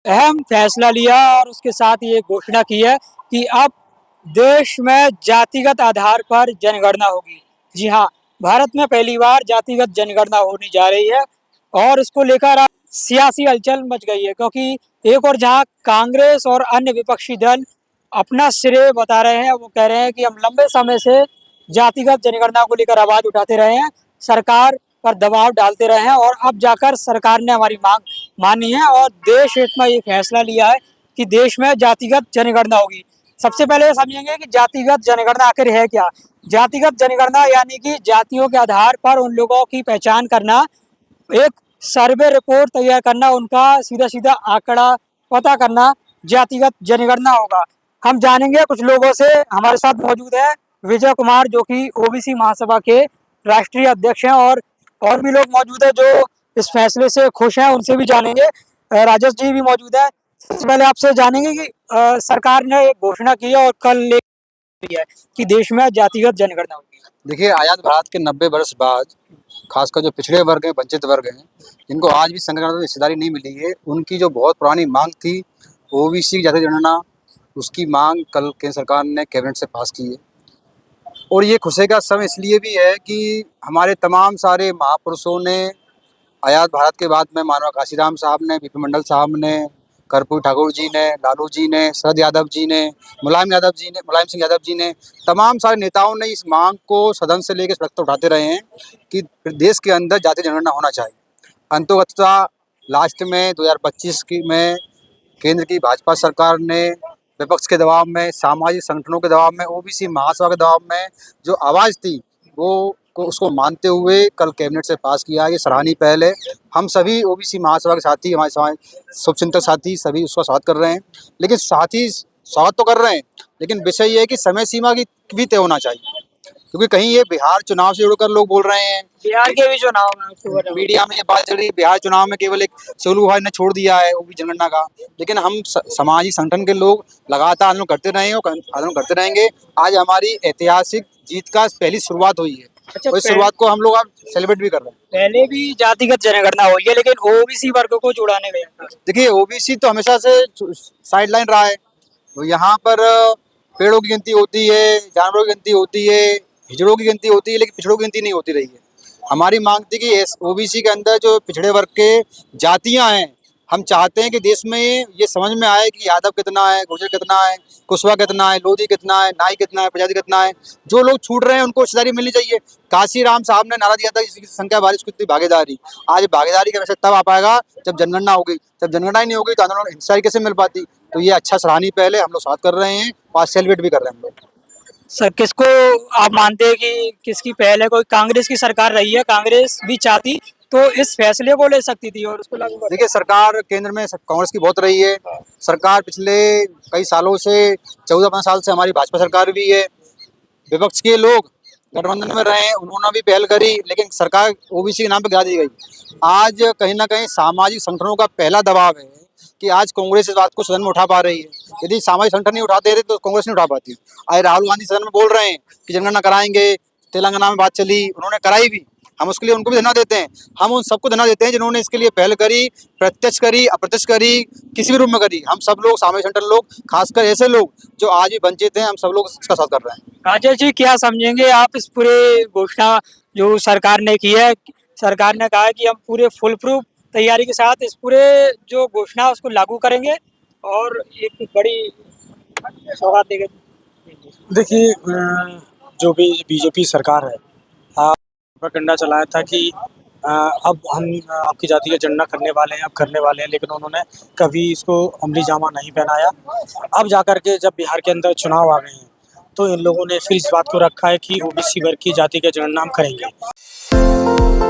अहम फैसला लिया और उसके साथ ये घोषणा की है कि अब देश में जातिगत आधार पर जनगणना होगी। जी हाँ, भारत में पहली बार जातिगत जनगणना होने जा रही है और इसको लेकर अब सियासी हलचल मच गई है, क्योंकि एक और जहाँ कांग्रेस और अन्य विपक्षी दल अपना श्रेय बता रहे हैं, वो कह रहे हैं कि हम लंबे समय से जातिगत जनगणना को लेकर आवाज उठाते रहे हैं, सरकार पर दबाव डालते रहे हैं और अब जाकर सरकार ने हमारी मांग मानी है और देश हित में ये फैसला लिया है कि देश में जातिगत जनगणना होगी। सबसे पहले ये समझेंगे कि जातिगत जनगणना आखिर है क्या। जातिगत जनगणना यानी कि जातियों के आधार पर उन लोगों की पहचान करना, एक सर्वे रिपोर्ट तैयार करना, उनका सीधा सीधा आंकड़ा पता करना जातिगत जनगणना होगा। हम जानेंगे कुछ लोगों से। हमारे साथ मौजूद है विजय कुमार, जो कि ओबीसी महासभा के राष्ट्रीय अध्यक्ष हैं, और भी लोग मौजूद है जो इस फैसले से खुश हैं, उनसे भी जानेंगे। राजेश जी भी मौजूद है। सबसे पहले आपसे जानेंगे कि सरकार ने एक घोषणा की है और कल है कि देश में जातिगत जनगणना होगी। देखिए, आज़ाद भारत के 90 वर्ष बाद खासकर जो पिछड़े वर्ग हैं, वंचित वर्ग हैं, जिनको आज भी संगठन में हिस्सेदारी नहीं मिली है, उनकी जो बहुत पुरानी मांग थी ओबीसी जाति जनगणना, उसकी मांग कल केंद्र सरकार ने कैबिनेट से पास की है। और ये खुशी का समय इसलिए भी है कि हमारे तमाम सारे महापुरुषों ने आज़ाद भारत के बाद में मानव काशीराम साहब ने, बीपी मंडल साहब ने, कर्पूरी ठाकुर जी ने, लालू जी ने, शरद यादव जी ने, मुलायम सिंह यादव जी ने, तमाम सारे नेताओं ने इस मांग को सदन से लेकर सड़क तक उठाते रहे हैं कि देश के अंदर जाति जनगणना होना चाहिए। अंतोगत्वा लास्ट में 2025 में केंद्र की भाजपा सरकार ने विपक्ष के दबाव में, सामाजिक संगठनों के दबाव में, ओबीसी महासभा के दबाव में जो आवाज़ थी वो उसको मानते हुए कल कैबिनेट से पास किया। ये सराहनीय पहल है। हम सभी ओबीसी महासभा के साथी, हमारे समाज शुभचिंतक साथी सभी उसका स्वागत कर रहे हैं। लेकिन साथ ही स्वागत तो कर रहे हैं, लेकिन विषय ये है कि समय सीमा की भी तय होना चाहिए, क्योंकि कहीं ये बिहार चुनाव से जुड़कर लोग बोल रहे हैं, बिहार के भी चुनाव में मीडिया में ये बात चल रही है बिहार चुनाव में केवल एक सोलू भाई ने छोड़ दिया है ओबीसी जनगणना का। लेकिन हम सामाजिक संगठन के लोग लगातार आंदोलन करते रहे हैं और आंदोलन करते रहेंगे। आज हमारी ऐतिहासिक जीत का पहली शुरुआत हुई है। अच्छा, और इस शुरुआत को हम लोग अब सेलिब्रेट भी कर रहे हैं। पहले भी जातिगत जनगणना हुई है, लेकिन ओबीसी वर्ग को जुड़ाने गया था। देखिए, ओबीसी तो हमेशा से साइड लाइन रहा है। तो यहाँ पर पेड़ों की गिनती होती है, जानवरों की गिनती होती है, हिजड़ों की गिनती होती है, लेकिन पिछड़ों की गिनती नहीं होती रही है। हमारी मांग थी कि ओबीसी के अंदर जो पिछड़े वर्ग के जातियां हैं, हम चाहते हैं कि देश में ये समझ में आए कि यादव कितना है, गुर्जर कितना है, कुशवा कितना है, लोधी कितना है, नाई कितना है, प्रजाति कितना है। जो लोग छूट रहे हैं उनको हिस्सेदारी मिलनी चाहिए। काशीराम साहब ने नारा दिया था इसकी संख्या बारिश की उतनी भागीदारी। आज भागीदारी का वैसे तब आ पाएगा जब जनगणना होगी। जब जनगणना ही नहीं होगी तो आंदोलन हिस्सेदारी कैसे मिल पाती। तो ये अच्छा सराहनीय पहले हम लोग स्वागत कर रहे हैं और सेलिब्रेट भी कर रहे हैं हम लोग। सर, किसको आप मानते हैं कि किसकी पहल है? कोई कांग्रेस की सरकार रही है, कांग्रेस भी चाहती तो इस फैसले को ले सकती थी और उसको लागू कर। देखिए, सरकार केंद्र में कांग्रेस की बहुत रही है। सरकार पिछले कई सालों से 14-15 साल से हमारी भाजपा सरकार भी है। विपक्ष के लोग गठबंधन में रहे, उन्होंने भी पहल करी, लेकिन सरकार ओबीसी के नाम पर गिरा दी गई। आज कहीं ना कहीं सामाजिक संगठनों का पहला दबाव है कि आज कांग्रेस इस बात को सदन में उठा पा रही है। यदि सामाजिक संगठन नहीं उठाते थे तो कांग्रेस नहीं उठा पाती। आज राहुल गांधी सदन में बोल रहे हैं कि जनगणना कराएंगे, तेलंगाना में बात चली, उन्होंने कराई भी। हम उसके लिए उनको भी धन्यवाद देते हैं। हम उन सबको धन्यवाद देते हैं जिन्होंने इसके लिए पहल करी, प्रत्यक्ष करी, अप्रत्यक्ष करी, किसी भी रूप में करी। हम सब लोग सामाजिक संगठन लोग, खासकर ऐसे लोग जो आज भी वंचित हैं, हम सब लोग इसका साथ कर रहे हैं। राजेश जी, क्या समझेंगे आप इस पूरे घोषणा जो सरकार ने की है? सरकार ने कहा है कि हम पूरे फुल प्रूफ तैयारी के साथ इस पूरे जो घोषणा उसको लागू करेंगे और एक बड़ी सौगात देंगे। देखिए, जो भी बीजेपी सरकार है, प्रोपेगेंडा चलाया था कि अब हम आपकी जाति का जनगणना करने वाले हैं, अब करने वाले हैं, लेकिन उन्होंने कभी इसको अमली जामा नहीं पहनाया। अब जाकर के जब बिहार के अंदर चुनाव आ गए हैं तो इन लोगों ने फिर इस बात को रखा है कि ओबीसी वर्ग की जाति का जनगणना हम करेंगे।